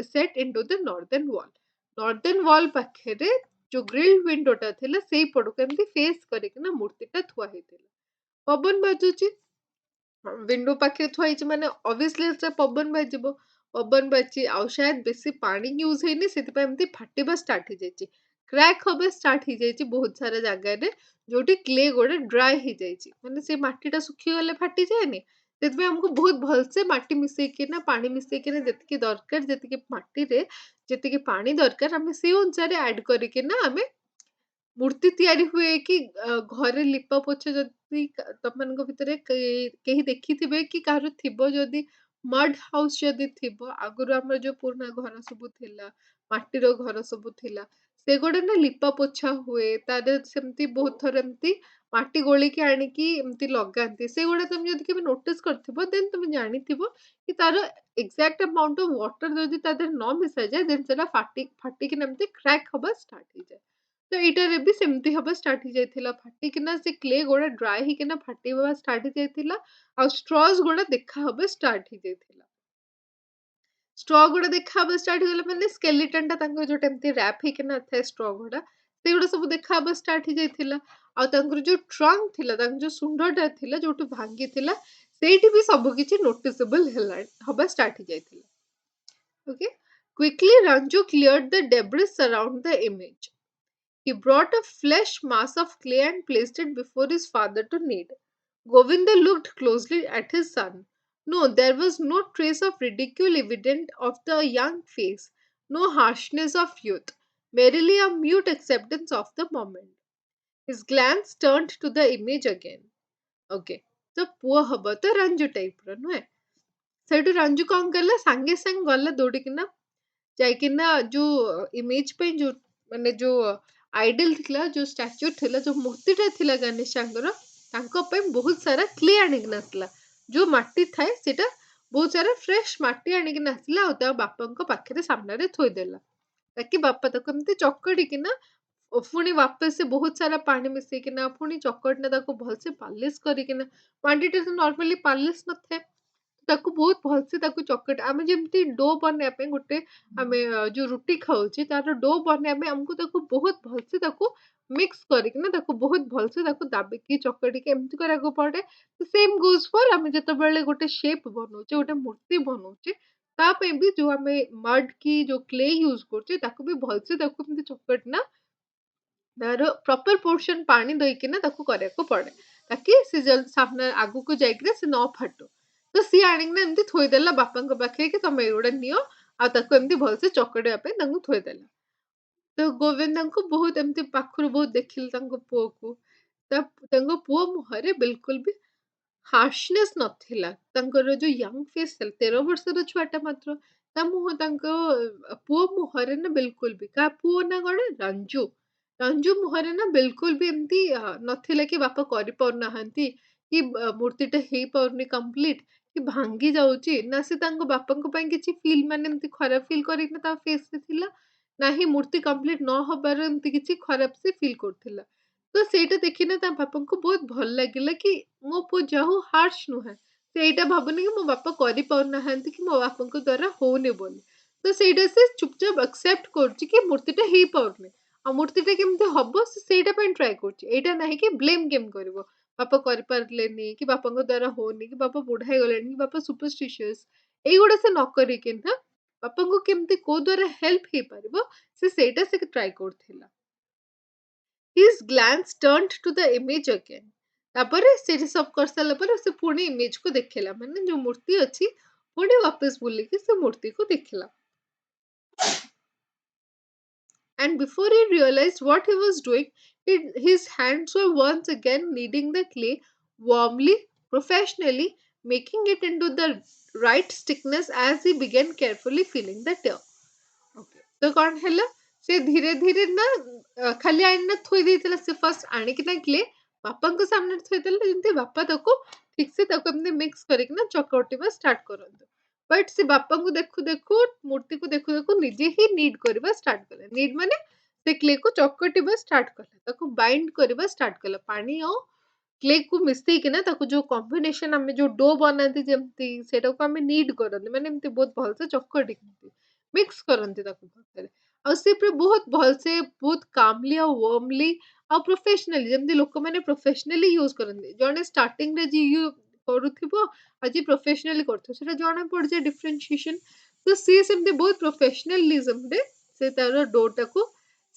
set into the northern wall. Northern wall ପାଖରେ ଯୋଉ grilled window ଟା ଥିଲା ସେଇ ପଟକୁ ଏମିତି ଫେସ୍ କରିକିନା ମୂର୍ତ୍ତିଟା ଥୁଆ ହେଇଥିଲା ପବନ ବାଜୁଛି ୱିଣ୍ଡୋ ପାଖରେ ଥୁଆ ହେଇଛି ମାନେ ଅବଭିୟସଲି ସେଟା ପବନ ବାଜିବ ପବନ ବାଜିଛି ଆଉ शायद ବେଶୀ ପାଣି ୟୁଜ୍ ହେଇନି ସେଥିପାଇଁ ଏମିତି ଫାଟିବା ଷ୍ଟାର୍ଟ ହେଇଯାଇଛି। କ୍ରାକ୍ ହବା ଷ୍ଟାର୍ଟ ହେଇଯାଇଛି ବହୁତ ସାରା ଜାଗାରେ ଯୋଉଠି କ୍ଲେ ଗୁଡା ଡ୍ରାଏ ହେଇଯାଇଛି ମାନେ ସେ ମାଟିଟା ଶୁଖିଗଲେ ଫାଟିଯାଏନି। ସେଥିପାଇଁ ଆମକୁ ବହୁତ ଭଲସେ ମାଟି ମିଶେଇକିନା ପାଣି ମିଶେଇକିନା ଯେତିକି ଦରକାର ଯେତିକି ମାଟିରେ ଯେତିକି ପାଣି ଦରକାର ଆମେ ସେଇ ଅନୁସାରେ ଆଡ୍ କରିକିନା ଆମେ ମୂର୍ତ୍ତି ତିଆରି ହୁଏ କି ଘରେ ଲିପା ପୋଛା ଯଦି ତମମାନଙ୍କ ଭିତରେ କେହି ଦେଖିଥିବେ କି କାହାର ଥିବ ଯଦି ମଡ୍ ହାଉସ୍ ଯଦି ଥିବ ଆଗରୁ ଆମର ଯୋଉ ପୁରୁଣା ଘର ସବୁ ଥିଲା ମାଟିର ଘର ସବୁ ଥିଲା ସେଗୁଡା ନା ଲିପା ପୋଛା ହୁଏ ତାର ସେମିତି ବହୁତ ଥର ଏମିତି ମାଟି ଗୋଳିକି ଆଣିକି ଏମିତି ଲଗାନ୍ତି ସେଗୁଡା ତମେ ଯଦି କେବେ ନୋଟିସ କରିଥିବ ଦେନ୍ ତମେ ଜାଣିଥିବ କି ତାର ଏକ୍ସାକ୍ଟ ଆମାଉଣ୍ଟ ଅଫ ୱାଟର ଯଦି ତା ଦେହରେ ନ ମିଶାଯାଏ ଦେନ୍ ସେଟା ଫାଟିକିନା ଏମିତି କ୍ରାକ୍ ହବା ଷ୍ଟାର୍ଟ ହେଇଯାଏ। ତ ଏଇଟାରେ ବି ସେମିତି ହବା ଷ୍ଟାର୍ଟ ହେଇଯାଇଥିଲା ଫାଟିକିନା ସେ କ୍ଲେ ଗୁଡା ଡ୍ରାଏ ହେଇକିନା ଫାଟିବା ଷ୍ଟାର୍ଟ ହେଇଯାଇଥିଲା ଆଉ ଷ୍ଟ୍ରସ୍ ଗୁଡା ଦେଖା ହବା ଷ୍ଟାର୍ଟ ହେଇଯାଇଥିଲା। ଷ୍ଟ୍ର ଗୁଡା ଦେଖା ହବା ଷ୍ଟାର୍ଟ ହେଇଗଲା ମାନେ ସ୍କେଲିଟନ ଟା ତାଙ୍କର ଯୋଉଟା ଏମିତି ରାପ୍ ହେଇକିନା ଥାଏ ଷ୍ଟ୍ର ଗୁଡା ସେଗୁଡା ସବୁ ଦେଖା ହବା ଷ୍ଟାର୍ଟ ହେଇଯାଇଥିଲା। ଆଉ ତାଙ୍କର ଯୋଉ ଟ୍ରଙ୍କ ଥିଲା ତାଙ୍କର ଯୋଉ ଶୁଣ୍ଡଟା ଥିଲା ଯୋଉଠୁ ଭାଙ୍ଗିଥିଲା ସେଇଠି ବି ସବୁ କିଛି ନୋଟିସେବଲ ହେଲା ହବା ଷ୍ଟାର୍ଟ ହେଇଯାଇଥିଲା। Okay. Quickly Ranju cleared the debris around the image. He brought a flesh mass of clay and placed it before his father to knead. Govinda looked closely at his son. No, there was no trace of ridicule evident of the young face, no harshness of youth, merely a mute acceptance of the moment. His glance turned to the image again. Okay. ତ ପୁଅ ହବ ତ ରଞ୍ଜୁ ଟାଇପର ନୁହେଁ ସେଇଠୁ ରଞ୍ଜୁ କଣ କଲା ସାଙ୍ଗେ ସାଙ୍ଗେ ଗଲା ଦୌଡ଼ିକିନା ଯାଇକିନା ଯୋଉ ଇମେଜ ପାଇଁ ଯୋଉ ମାନେ ଯୋଉ ଆଇଡଲ ଥିଲା ଯୋଉ ଷ୍ଟାଚ୍ୟୁ ଥିଲା ଯୋଉ ମୂର୍ତ୍ତିଟା ଥିଲା ଗଣେଶଙ୍କର ତାଙ୍କ ପାଇଁ ବହୁତ ସାରା କ୍ଲେ ଆଣିକିନା ଆସିଲା ଯୋଉ ମାଟି ଥାଏ ସେଟା ବହୁତ ସାରା ଫ୍ରେଶ ମାଟି ଆଣିକିନା ଆସିଲା ଆଉ ତା ବାପାଙ୍କ ପାଖରେ ସାମ୍ନାରେ ଥୋଇଦେଲା ତାକି ବାପା ତାକୁ ଏମିତି ଚକଡିକିନା ପୁଣି ବାପସ ସେ ବହୁତ ସାରା ପାଣି ମିଶେଇକିନା ପୁଣି ଚକଟିନା ତାକୁ ଭଲସେ ପାଲିସ କରିକିନା ମାଟିଟା ତ ନର୍ମାଲି ପାଲିସ ନଥାଏ ତାକୁ ବହୁତ ଭଲସେ ତାକୁ ଚକଟ ଆମେ ଯେମିତି ଡୋ ବନେଇବା ପାଇଁ ଗୋଟେ ଆମେ ଯୋଉ ରୁଟି ଖାଉଛେ ତାର ଡୋ ବନେଇବା ପାଇଁ ଆମକୁ ତାକୁ ବହୁତ ଭଲସେ ତାକୁ ମିକ୍ସ କରିକିନା ତାକୁ ବହୁତ ଭଲସେ ତାକୁ ଦାବିକି ଚକଟିକି ଏମିତି କରିବାକୁ ପଡେ ସେମ୍ ଗୋଜ୍ ଫର୍ ଆମେ ଯେତେବେଳେ ଗୋଟେ ସେପ୍ ବନଉଛେ ଗୋଟେ ମୂର୍ତ୍ତି ବନଉଛେ ତା ପାଇଁ ବି ଯୋଉ ଆମେ ମଡ୍ କି ଯୋଉ କ୍ଲେ ୟୁଜ କରୁଛେ ତାକୁ ବି ଭଲସେ ତାକୁ ଏମିତି ଚକଟିନା ତାର ପ୍ରପର ପୋର୍ସନ ପାଣି ଦେଇକିନା ତାକୁ କରିବାକୁ ପଡେ ତାକି ସେ ଜଲ୍ଦି ସାମ୍ନା ଆଗକୁ ଯାଇକିନା ସେ ନ ଫାଟୁ ତ ସିଏ ଆଣିକିନା ଏମିତି ଥୋଇଦେଲା ବାପାଙ୍କ ପାଖରେ କି ତମେ ଏଗୁଡା ନିଅ ଆଉ ତାକୁ ଏମିତି ଭଲସେ ଚକଡିବା ପାଇଁ ତାଙ୍କୁ ଥୋଇଦେଲା ତ ଗୋବିନ୍ଦାଙ୍କୁ ବହୁତ ଏମିତି ପାଖରୁ ବହୁତ ଦେଖିଲେ ତାଙ୍କ ପୁଅକୁ ତାଙ୍କ ପୁଅ ମୁହଁରେ ବିଲକୁଲ ବି ହାର୍ଶନେସ୍ ନଥିଲା ତାଙ୍କର ଯୋଉ ୟଙ୍ଗ ଫେସ୍ ଥିଲା 13 ବର୍ଷର ଛୁଆଟା ମାତ୍ର ତା ମୁହଁ ତାଙ୍କ ପୁଅ ମୁହଁରେ ନା ବିଲକୁଲ ବି କାହା ପୁଅ ନା କଣ ରଞ୍ଜୁ ରଞ୍ଜୁ ମୁହଁରେ ନା ବିଲକୁଲ ବି ଏମିତି ନଥିଲା କି ବାପା କରିପାରୁନାହାନ୍ତି କି ମୂର୍ତ୍ତିଟା ହେଇପାରୁନି କମ୍ପ୍ଲିଟ କି ଭାଙ୍ଗି ଯାଉଛି ନା ସେ ତାଙ୍କ ବାପାଙ୍କ ପାଇଁ କିଛି ଫିଲ୍ ମାନେ ଏମିତି ଖରାପ ଫିଲ୍ କରିକିନା ତା ଫେସରେ ଥିଲା ନାହିଁ ମୂର୍ତ୍ତି କମ୍ପ୍ଲିଟ ନ ହବାର ଏମିତି କିଛି ଖରାପ ସେ ଫିଲ୍ କରୁଥିଲା ତ ସେଇଟା ଦେଖିନା ତା ବାପାଙ୍କୁ ବହୁତ ଭଲ ଲାଗିଲା କି ମୋ ପୁଅ ଯାହଉ ହାର୍ଶ ନୁହେଁ ସେ ଏଇଟା ଭାବୁନି କି ମୋ ବାପା କରିପାରୁନାହାନ୍ତି କି ମୋ ବାପାଙ୍କ ଦ୍ଵାରା ହଉନି ବୋଲି ତ ସେଇଟା ସେ ଚୁପଚାପ ଆକ୍ସେପ୍ଟ କରୁଛି କି ମୂର୍ତ୍ତିଟା ହେଇପାରୁନି ଆଉ ମୂର୍ତ୍ତିଟା କେମିତି ହବ ସେ ସେଇଟା ପାଇଁ ଟ୍ରାଏ କରୁଛି ଏଇଟା ନାହିଁ କି ବ୍ଲେମ ଗେମ୍ କରିବ ବାପା କରିପାରିଲେନି କି ବାପାଙ୍କ ଦ୍ଵାରା ହଉନି କି ବାପା ବୁଢା ହେଇଗଲେଣି କି ବାପା ସୁପରଷ୍ଟିସିୟସ୍ ଏଇଗୁଡା ସେ ନ କରିକି ନା ବାପାଙ୍କୁ କେମିତି କୋଉ ଦ୍ଵାରା ହେଲ୍ପ ହେଇପାରିବ ସେ ସେଇଟା ସେ ଟ୍ରାଏ କରୁଥିଲା his glance turned to the image again ତାପରେ ସେଠି ସବୁ କରିସାରିଲା ପରେ ସେ ପୁଣି ଇମେଜକୁ ଦେଖିଲା ମାନେ ଯୋଉ ମୂର୍ତ୍ତି ଅଛି ପୁଣି वापस ବୁଲିକି ସେ ମୂର୍ତ୍ତିକୁ ଦେଖିଲା and before he realized what he was doing, his hands were once again kneading the clay warmly, professionally, making it into the right thickness as he began carefully filling the dough. Okay. तो कौन ହେଲା ସେ ଧୀରେ ଧୀରେ ନା ଖାଲି ଆଣିନା ଥୋଇ ଦେଇଥିଲା ସେ ଫାର୍ଷ୍ଟ ଆଣିକି ନା କ୍ଲେ ବାପାଙ୍କ ସାମ୍ନାରେ ଥୋଇଦେଲା ଯେମିତି ବାପା ତାକୁ ଠିକ ସେ ତାକୁ ଏମିତି ମିକ୍ସ କରିକି ନା ଚକଟିବା ଷ୍ଟାର୍ଟ କରନ୍ତୁ ବଟ୍ ସେ ବାପାଙ୍କୁ ଦେଖୁ ଦେଖୁ ମୂର୍ତ୍ତିକୁ ଦେଖୁ ଦେଖୁ ନିଜେ ହିଁ ନିଡ୍ କରିବା ଷ୍ଟାର୍ଟ କଲେ ନିଡ୍ ମାନେ ସେ କ୍ଲେକୁ ଚକଟିବା ଷ୍ଟାର୍ଟ କଲା ତାକୁ ବାଇଣ୍ଡ କରିବା ଷ୍ଟାର୍ଟ କଲା ପାଣି ଆଉ କ୍ଲେକୁ ମିଶେଇକିନା ତାକୁ ଯୋଉ କମ୍ବିନେସନ ଆମେ ଯୋଉ ଡୋ ବନାନ୍ତି ଯେମିତି ସେଟାକୁ ଆମେ ନିଡ୍ କରନ୍ତି ମାନେ ଏମିତି ବହୁତ ଭଲସେ ଚକଟି ମିକ୍ସ କରନ୍ତି ତାକୁ ଭଲସେ ଆଉ ସେ ପୁରା ବହୁତ ଭଲସେ ବହୁତ କାମଲି ଆଉ ୱାର୍ମଲି ଆଉ ପ୍ରଫେସନାଲି ଯେମିତି ଲୋକମାନେ ପ୍ରଫେସନାଲି ୟୁଜ କରନ୍ତି ଜଣେ ଷ୍ଟାର୍ଟିଂରେ ଯିଏ କରୁଥିବ ଆଜି ପ୍ରଫେସନାଲି କରୁଥିବ ସେଟା ଜଣା ପଡିଯାଏ ଡିଫରେନ୍ସିଏସନ तो सी सेमती बहुत प्रोफेशनलिज्म रे से तार डो टाको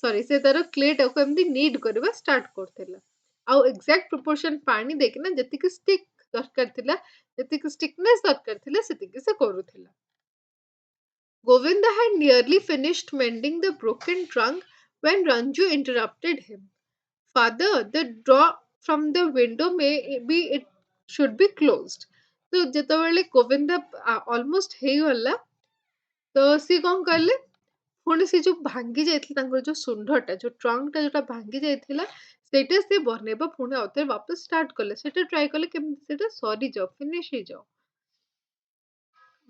सॉरी से तार क्ले टाको एमती नीड करबा स्टार्ट करथिला आ एग्जैक्ट प्रोपोर्शन पानी देखना जति स्टिक दरकार थिला जति स्टिकनेस दरकार थिला सेति से करूथिला Govinda had nearly finished mending the broken trunk when Ranju interrupted him. Father, the door from the window maybe it should be closed. तो ଯେତେବେଳେ ଗୋବିନ୍ଦା ଅଲମୋଷ୍ଟ ହେଇଗଲା ତ ସିଏ କଣ କଲେ ପୁଣି ସେ ଯୋଉ ଭାଙ୍ଗି ଯାଇଥିଲା ତାଙ୍କର ଯୋଉ ଶୁଣ୍ଢଟା ଯୋଉ ଟ୍ରଙ୍କଟା ଯୋଉଟା ଭାଙ୍ଗି ଯାଇଥିଲା ସେଇଟା ସେ ବନେଇବା ପୁଣି ଆଉଥରେ वापस ଷ୍ଟାର୍ଟ କଲେ ସେଇଟା ଟ୍ରାଏ କଲେ କେମିତି ସେଇଟା ସରିଯାଉ ଫିନିଶ ହେଇଯାଉ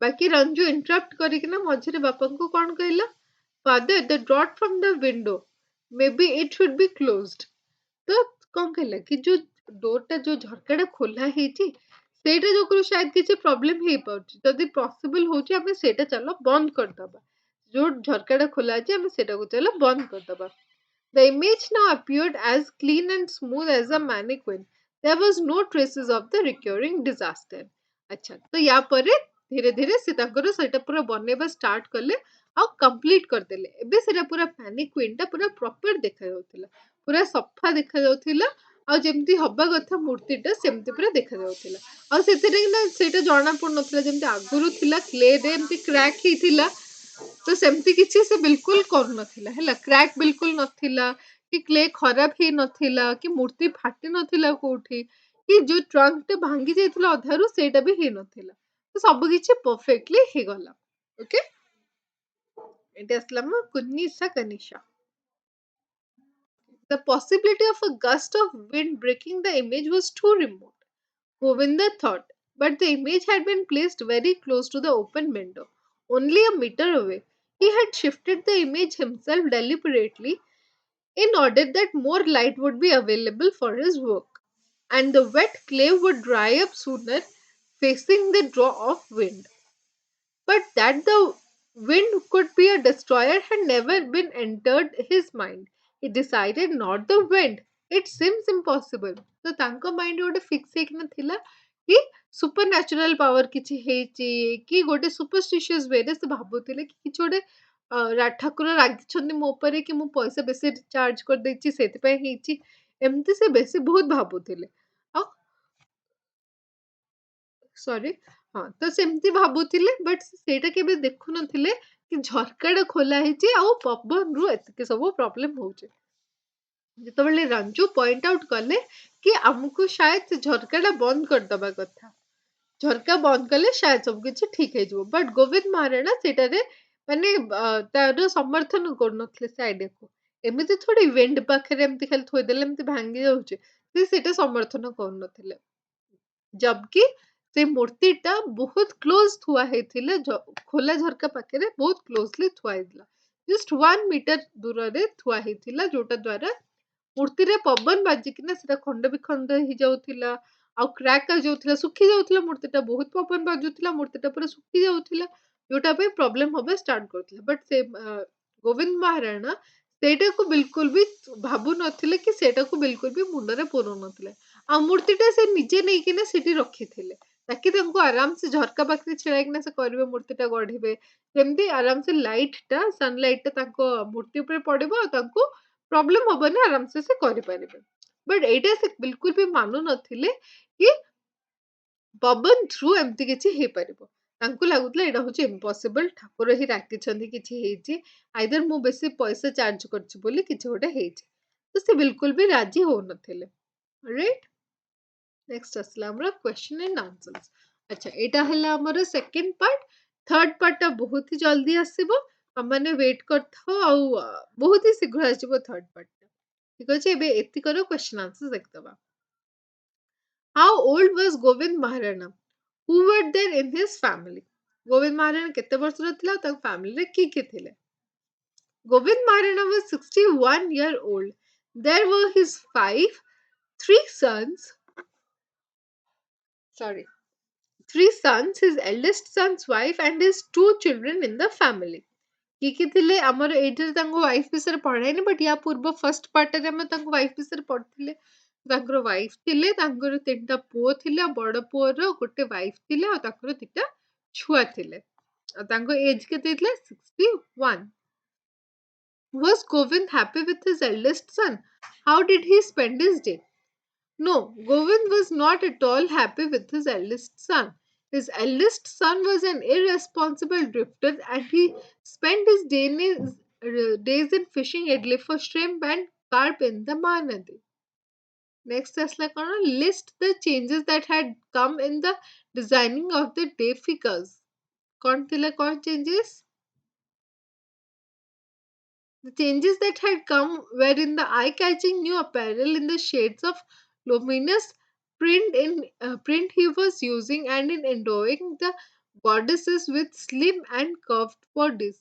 ବାକି ରଞ୍ଜୁ ଇଣ୍ଟରପ୍ଟ କରିକିନା ମଝିରେ ବାପାଙ୍କୁ କଣ କହିଲା father the draught from the window may be it should be closed तो कौन कहला कि जो डोरटा जो झरकाटा खोला ହେଇଛି ସେଇଟା ଯୋଗୁରୁ शायद କିଛି ପ୍ରୋବ୍ଲେମ ହେଇପାରୁଛି ଯଦି ପସିବଲ ହଉଛି ଆମେ ସେଇଟା ଚାଲ ବନ୍ଦ କରିଦବା ଯୋଉ ଝରକାଟା ଖୋଲା ଅଛି ଆମେ ସେଇଟାକୁ ଚାଲ ବନ୍ଦ କରିଦବା The image now appeared as clean and smooth as a mannequin. There was no traces of the recurring disaster. अच्छा तो या परे धीरे धीरे से ताଙ୍କର ସେଇଟା ପୁରା ବନେଇବା ଷ୍ଟାର୍ଟ କଲେ ଆଉ କମ୍ପ୍ଲିଟ କରିଦେଲେ ଏବେ ସେଟା ପୁରା ମ୍ୟାନିକ୍ୱିନଟା ପୁରା ପ୍ରପର ଦେଖାଯାଉଥିଲା ପୁରା ସଫା ଦେଖାଯାଉଥିଲା ଆଉ ଯେମିତି ହବା କଥା ମୂର୍ତ୍ତିଟା ସେମିତି ପୁରା ଦେଖାଯାଉଥିଲା ଆଉ ସେଥିରେ ନା ସେଇଟା ଜଣା ପଡୁନଥିଲା ଯେମିତି ଆଗରୁ ଥିଲା କ୍ଲେରେ ଏମିତି କ୍ରାକ୍ ହେଇଥିଲା ତ ସେମିତି କିଛି ସେ ବିଲକୁଲ କରୁନଥିଲା ହେଲା କ୍ରାକ୍ ବିଲକୁଲ ନଥିଲା କି କ୍ଲେ ଖରାପ ହେଇ ନଥିଲା କି ମୂର୍ତ୍ତି ଫାଟି ନଥିଲା କୋଉଠି କି ଯୋଉ ଟ୍ରଙ୍କଟା ଭାଙ୍ଗି ଯାଇଥିଲା ଅଧାରୁ ସେଇଟା ବି ହେଇନଥିଲା ତ ସବୁ କିଛି ପରଫେକ୍ଟଲି ହେଇଗଲା ଓକେ ଏଇଟା ଆସିଲା ଆମ କୁନିସା କନିஷா The possibility of a gust of wind breaking the image was too remote, Govinda thought, but the image had been placed very close to the open window, only a meter away. He had shifted the image himself deliberately in order that more light would be available for his work, and the wet clay would dry up sooner, facing the draw of wind. But that the wind could be a destroyer had never been entered his mind. He decided not the wind. It seems impossible. तो ତାଙ୍କ mind ଗୋଟେ fix ହେଇକିନା ଥିଲା କି super natural power କିଛି ହେଇଛି କି ଗୋଟେ ସୁପରଷ୍ଟିସିୟସ୍ ୱେରେ ସେ ଭାବୁଥିଲେ କି କିଛି ଗୋଟେ ଠାକୁର ରାଗିଛନ୍ତି ମୋ ଉପରେ କି ମୁଁ ପଇସା ବେଶୀ ଚାର୍ଜ କରିଦେଇଛି ସେଥିପାଇଁ ହେଇଛି ଏମିତି ସେ ବେଶୀ ବହୁତ ଭାବୁଥିଲେ ଆଉ ସରି ହଁ ତ ସେମିତି ଭାବୁଥିଲେ ବଟ୍ ସେଇଟା କେବେ ଦେଖୁନଥିଲେ କି ଝରକାଟା ଖୋଲା ହେଇଛି ଆଉ ପବନରୁ ଏତିକି ସବୁ ପ୍ରୋବ୍ଲେମ ହଉଛି ଯେତେବେଳେ ରଞ୍ଜୁ ପଏଣ୍ଟ ଆଉଟ୍ କଲେ କି ଆମକୁ शायद ସେ ଝରକାଟା ବନ୍ଦ କରିଦବା କଥା ଝରକା ବନ୍ଦ କଲେ शायद ସବୁ କିଛି ଠିକ ହେଇଯିବ ବଟ୍ ଗୋବିନ୍ଦ ମହାରାଣା ସେଟାରେ ମାନେ ତାର ସମର୍ଥନ କରୁନଥିଲେ ସେ ଆଇଡିଆକୁ ଏମିତି ଥୋଡି ୱିଣ୍ଡ ପାଖରେ ଏମିତି ଖାଲି ଥୋଇଦେଲେ ଏମିତି ଭାଙ୍ଗି ଯାଉଛି ସେ ସେଇଟା ସମର୍ଥନ କରୁନଥିଲେ जबकि ସେ ମୂର୍ତ୍ତିଟା ବହୁତ କ୍ଲୋଜ ଥୁଆ ହେଇଥିଲା ଖୋଲା ଝରକା ପାଖରେ ବହୁତ କ୍ଲୋଜଲି ଥୁଆ ହେଇଥିଲା ଜଷ୍ଟ 1 ମିଟର ଦୂରରେ ଥୁଆ ହେଇଥିଲା ଯୋଉଟା ଦ୍ୱାରା ମୂର୍ତ୍ତିରେ ପବନ ବାଜିକିନା ସେଟା ଖଣ୍ଡ ବିଖଣ୍ଡ ହେଇଯାଉଥିଲା ଆଉ କ୍ରାକ୍ ଯାଉଥିଲା ଶୁଖି ଯାଉଥିଲା ମୂର୍ତ୍ତିଟା ବହୁତ ପବନ ବାଜୁଥିଲା ମୂର୍ତ୍ତିଟା ପୁରା ଶୁଖି ଯାଉଥିଲା ଯୋଉଟା ପାଇଁ ପ୍ରୋବ୍ଲେମ ହବା ଷ୍ଟାର୍ଟ କରୁଥିଲା ବଟ୍ ସେ ଗୋବିନ୍ଦ ମହାରାଣା ସେଇଟାକୁ ବିଲକୁଲ ବି ଭାବୁ ନଥିଲେ କି ସେଇଟାକୁ ବିଲକୁଲ ବି ମୁଣ୍ଡରେ ପୁରଉ ନଥିଲେ ଆଉ ମୂର୍ତ୍ତିଟା ସେ ନିଜେ ନେଇକିନା ସେଠି ରଖିଥିଲେ ତାକି ତାଙ୍କୁ ଆରାମସେ ଝରକା ପାଖରେ ଛିଡା ହେଇକିନା ସେ କରିବେ ମୂର୍ତ୍ତିଟା ଗଢିବେ ଯେମିତି ଆରାମସେ ଲାଇଟଟା ସନଲାଇଟଟା ତାଙ୍କ ମୂର୍ତ୍ତି ଉପରେ ପଡିବ ଆଉ ତାଙ୍କୁ ପ୍ରୋବ୍ଲେମ ହବନି ଆରାମସେ ସେ କରିପାରିବେ ବଟ୍ ଏଇଟା ସେ ବିଲକୁଲ ବି ମାନୁ ନଥିଲେ କି ପବନ ଥ୍ରୁ ଏମିତି କିଛି ହେଇପାରିବ ତାଙ୍କୁ ଲାଗୁଥିଲା ଏଇଟା ହଉଛି ଇମ୍ପସିବଲ ଠାକୁର ହିଁ ରାଗିଛନ୍ତି କିଛି ହେଇଛି ଆଇଦର ମୁଁ ବେଶୀ ପଇସା ଚାର୍ଜ କରିଛି ବୋଲି କିଛି ଗୋଟେ ହେଇଛି ତ ସେ ବିଲକୁଲ ବି ରାଜି ହଉନଥିଲେ ରାଇଟ୍ ନେକ୍ସଟ ଆସିଲା ଆମର କ୍ୱେଶ୍ଚନ ଆଣ୍ଡ ଆନ୍ସର୍ସ ଆଚ୍ଛା ଏଇଟା ହେଲା ଆମର ସେକେଣ୍ଡ ପାର୍ଟ ଥର୍ଡ ପାର୍ଟଟା ବହୁତ ହି ଜଲ୍ଦି ଆସିବ ତମମାନେ ୱେଟ୍ କରିଥାଅ ଆଉ ବହୁତ ହି ଶୀଘ୍ର ଆସିଯିବ ଥର୍ଡ ପାର୍ଟଟା ଠିକ ଅଛି ଏବେ ଏତିକର କ୍ୱେଶ୍ଚନ ଆନ୍ସର ଦେଖିଦବା How old was Govind Maharana? Who were there in his family? Govind Maharana କେତେ ବର୍ଷର ଥିଲା ଆଉ ତାଙ୍କ ଫ୍ୟାମିଲିରେ କିଏ ଥିଲେ? Govind Maharana was 61 year old. There were his three sons, sorry, three sons, his eldest son's wife and his two children in the family. କିଏ ଥିଲେ ଆମର ଏଇଥିରେ ତାଙ୍କ ୱାଇଫ ବିଷୟରେ ପଢାଏନି ବଟ୍ ୟା ପୂର୍ବ ଫର୍ଷ୍ଟ ପାର୍ଟରେ ଆମେ ତାଙ୍କ ୱାଇଫ ବିଷୟରେ ପଢିଥିଲେ ତାଙ୍କର ୱାଇଫ ଥିଲେ ତାଙ୍କର ତିନିଟା ପୁଅ ଥିଲେ ଆଉ ବଡ ପୁଅର ଗୋଟେ ୱାଇଫ ଥିଲେ ଆଉ ତାଙ୍କର ଦିଟା ଛୁଆ ଥିଲେ ତାଙ୍କ ଏଜ୍ କେତେ ହେଇଥିଲା? 61. Was Govind happy with his eldest son? How did he spend his day? No, Govind was not at all happy with his eldest son. His eldest son was an irresponsible drifter and he spent his days in fishing idly for shrimp and carp in the Mahanadi. Next, Tesla gonna list the changes that had come in the designing of the day figures. कौन थिला कौन changes? The changes that had come were in the eye-catching new apparel in the shades of luminous print he was using and in endowing the goddesses with slim and curved bodies.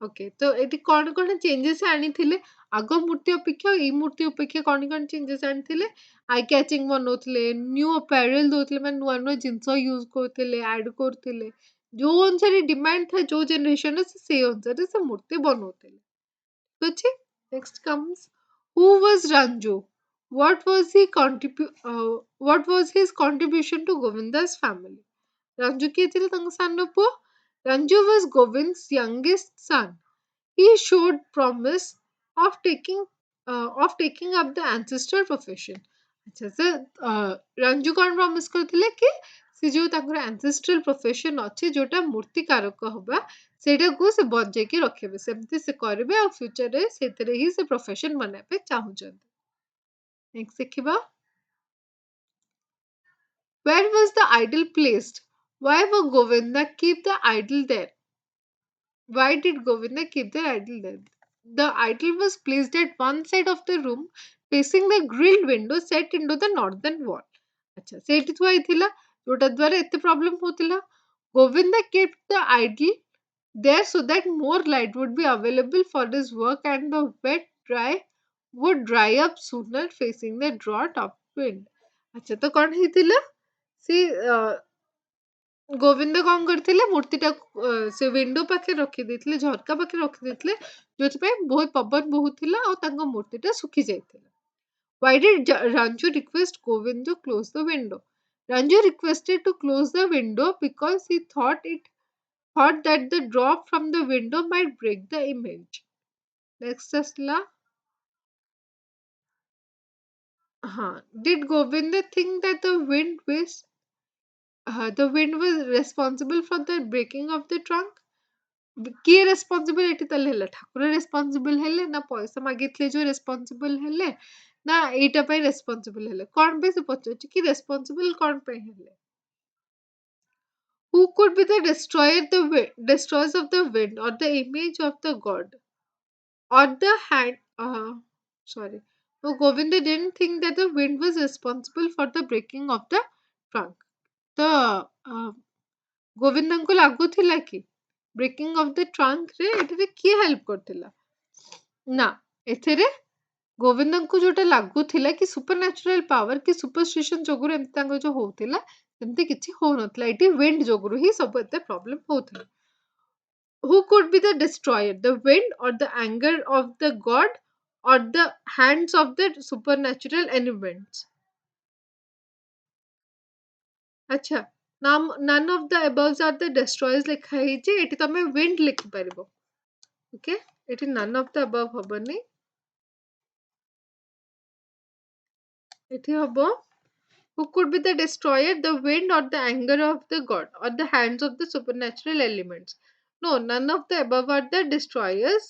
Okay तो ଏଠି କଣ କଣ changes ଆଣିଥିଲେ ଆଗ ମୂର୍ତ୍ତି ଅପେକ୍ଷା ଏଇ ମୂର୍ତ୍ତି ଅପେକ୍ଷା କଣ ଚେଞ୍ଜେସ୍ ଆଣିଥିଲେ ଆଇ କ୍ୟାଚିଂ ବନଉଥିଲେ ନ୍ୟୁ ଆପାରେଲ ଦଉଥିଲେ ମାନେ ନୂଆ ନୂଆ ଜିନିଷ ୟୁଜ କରୁଥିଲେ ଆଡ୍ କରୁଥିଲେ ଯୋଉ ଅନୁସାରେ ଡିମାଣ୍ଡ ଥାଏ ଯୋଉ ଜେନେରେସନରେ ସେଇ ଅନୁସାରେ ସେ ମୂର୍ତ୍ତି ବନଉଥିଲେ ଠିକ ଅଛି next comes who was Ranju what was his contribution to Govinda's family? Ranju କିଏ ଥିଲେ ତାଙ୍କ ସାନ ପୁଅ Ranju was Govind's youngest son. He showed promise of taking up the ancestral profession. अच्छा से रंजू कौन प्रॉमिस करथिले कि से जो ताଙ୍କର ancestral profession ଅଛି जोटा ମୂର୍ତ୍ତିକାରକ ହବା ସେଇଟାକୁ ସେ ବଞ୍ଚେଇକି ରଖିବେ ସେମିତି ସେ କରିବେ ଆଉ ଫ୍ୟୁଚରରେ ସେଥିରେ ହିଁ ସେ profession ବନେଇବା ପାଇଁ ଚାହୁଁଛନ୍ତି ନେକ୍ସଟ ଦେଖିବା where was the idol placed? Why were Govinda keep the idol there? Why did Govinda keep the idol there? The idol was placed at one side of the room facing the grilled window set into the northern wall. अच्छा ସେଇଠି ଥୁଆ ହେଇଥିଲା ଯୋଉଟା ଦ୍ୱାରା ଏତେ problem ହଉଥିଲା Govinda kept the idol there so that more light would be available for his work and the wet dry would dry up sooner facing the draught upwind. अच्छा तो कौन ହେଇଥିଲା ସେ ଗୋବିନ୍ଦ କଣ କରିଥିଲେ ମୂର୍ତ୍ତିଟାକୁ ସେ ୱିଣ୍ଡୋ ପାଖରେ ରଖିଦେଇଥିଲେ ଝରକା ପାଖରେ ରଖିଦେଇଥିଲେ ଯୋଉଥିପାଇଁ ବହୁତ ପବନ ବହୁଥିଲା ଆଉ ତାଙ୍କ ମୂର୍ତ୍ତିଟା ଶୁଖି ଯାଇଥିଲା why did Ranju request Govind to close the window? Ranju requested to close the window because he thought that the drop from the window might break the image. Next asla did Govinda think that the wind was responsible for the breaking of the trunk? କିଏ ରେସ୍ପନ୍ସିବଲ ଏଠି ତାହେଲେ ହେଲା ଠାକୁର ରେସ୍ପନ୍ସିବଲ ହେଲେ ନା ପଇସା ମାଗିଥିଲେ ଯୋଉ ରେସ୍ପନ୍ସିବଲ ହେଲେ ନା ଏଇଟା ପାଇଁ ରେସ୍ପନ୍ସିବଲ ହେଲେ କଣ ପାଇଁ ସେ ପଚାରୁଛି କି ରେସ୍ପନ୍ସିବଲ କଣ ପାଇଁ ହେଲେ who could be the destroyers of the wind or the image of the god or the hand sorry no Govinda didn't think that the wind was responsible for the breaking of the trunk ତ ଗୋବିନ୍ଦଙ୍କୁ ଲାଗୁଥିଲା କି breaking of the ଟ୍ରଙ୍କରେ ଏଠାରେ କିଏ help କରିଥିଲା ନା ଏଥିରେ ଗୋବିନ୍ଦଙ୍କୁ ଯୋଉଟା ଲାଗୁଥିଲା କି ସୁପର ନ୍ୟାଚୁରାଲ ପାୱାର କି ସୁପରଷ୍ଟିସନ ଯୋଗୁରୁ ଏମିତି ତାଙ୍କର ଯୋଉ ହଉଥିଲା ସେମିତି କିଛି ହଉନଥିଲା ଏଠି ୱିଣ୍ଡ ଯୋଗୁରୁ ହିଁ ସବୁ ଏତେ ପ୍ରୋବ୍ଲେମ ହଉଥିଲା who could be the destroyer the wind or the anger of the god or the hands of the supernatural elements अच्छा none of the above are the destroyers ଲେଖା ହେଇଛି ଏଠି ତମେ wind ଲେଖିପାରିବ ଓକେ ଏଠି none of the above ହବନି ଏଠି ହବ who could be the destroyer the wind or the anger of the god or the hands of the supernatural elements no none of the above are the destroyers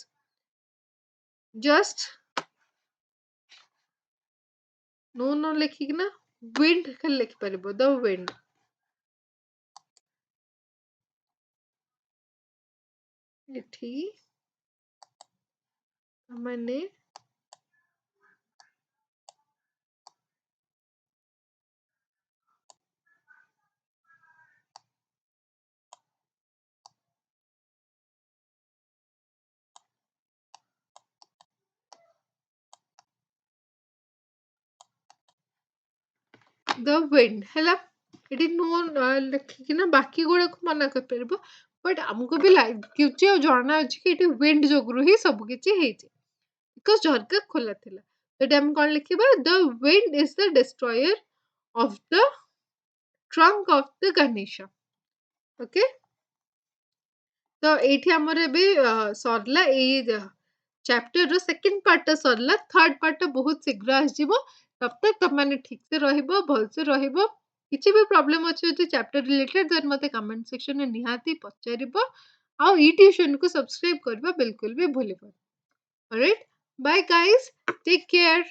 just no ଲେଖିକି ନା wind ଖାଲି ଲେଖିପାରିବ the wind ଏଠି ମାନେ the wind ହେଲା ଏଠି no ଲେଖିକି ନା ବାକି ଗୁଡାକୁ ମନା କରିପାରିବ ବଟ୍ ଆମକୁ ବି ଲାଗୁଛି ଆଉ ଜଣା ଅଛି କି ଏଠି wind ଯୋଗୁରୁ ହିଁ ସବୁ କିଛି ହେଇଛି ବିକଜ ଝରକା ଖୋଲା ଥିଲା ଏଠି ଆମେ କଣ ଲେଖିବା the wind is the destroyer of the trunk of the Ganesha okay ତ ଏଇଠି ଆମର ଏବେ ସରିଲା ଏଇ ଚାପ୍ଟରର ସେକେଣ୍ଡ ପାର୍ଟଟା ସରିଲା। ଥାର୍ଡ ପାର୍ଟଟା ବହୁତ ଶୀଘ୍ର ଆସିଯିବ। ତब तक ତମେମାନେ ଠିକସେ ରହିବ, ଭଲସେ ରହିବ। କିଛି ବି ପ୍ରୋବ୍ଲେମ୍ ଅଛି ଯଦି ଚାପ୍ଟର ରିଲେଟେଡ୍ ଦେନ୍ ମତେ କମେଣ୍ଟ ସେକ୍ସନରେ ନିହାତି ପଚାରିବ। ଆଉ ଇ ଟ୍ୟୁସନକୁ ସବସ୍କ୍ରାଇବ କରିବା ବିଲକୁଲ ବି ଭୁଲିବନି। Alright, bye guys, take care.